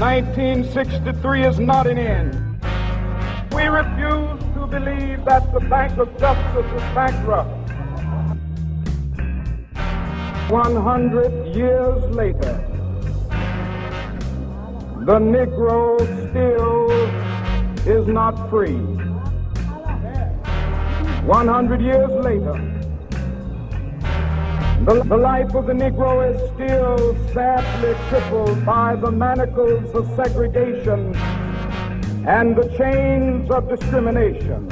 1963 is not an end. We refuse to believe that the Bank of Justice is bankrupt. 100 years later, the Negro still is not free. 100 years later, the life of the Negro is still sadly crippled by the manacles of segregation and the chains of discrimination.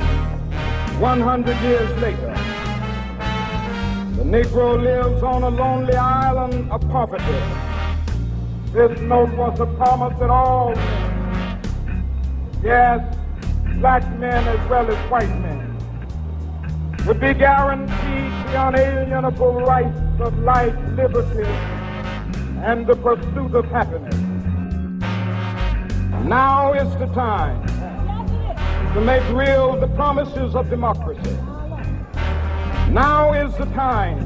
100 years later, the Negro lives on a lonely island of poverty. This note was a promise that all men, yes, black men as well as white men, would be guaranteed the unalienable rights of life, liberty, and the pursuit of happiness. Now is the time to make real the promises of democracy. Now is the time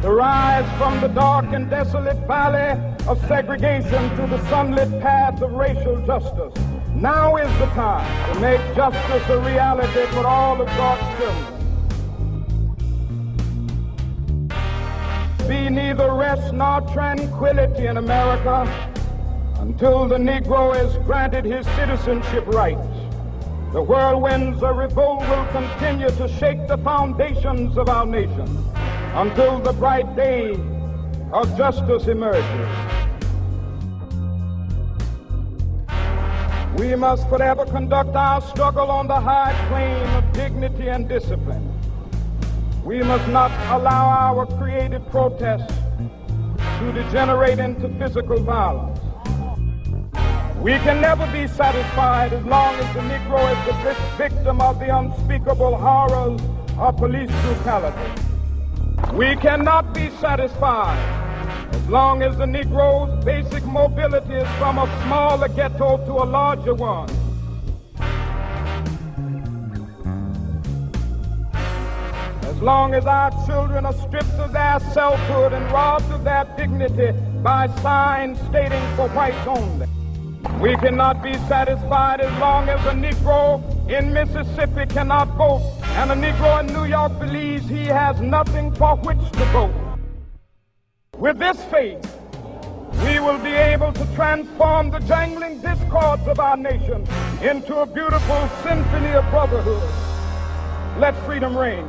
to rise from the dark and desolate valley of segregation to the sunlit path of racial justice. Now is the time to make justice a reality for all of God's children. Be neither rest nor tranquility in America until the Negro is granted his citizenship rights. The whirlwinds of revolt will continue to shake the foundations of our nation until the bright day of justice emerges. We must forever conduct our struggle on the high plane of dignity and discipline. We must not allow our creative protests to degenerate into physical violence. We can never be satisfied as long as the Negro is the victim of the unspeakable horrors of police brutality. We cannot be satisfied as long as the Negro's basic mobility is from a smaller ghetto to a larger one. As long as our children are stripped of their selfhood and robbed of their dignity by signs stating for whites only. We cannot be satisfied as long as a Negro in Mississippi cannot vote and a Negro in New York believes he has nothing for which to vote. With this faith, we will be able to transform the jangling discords of our nation into a beautiful symphony of brotherhood. Let freedom reign.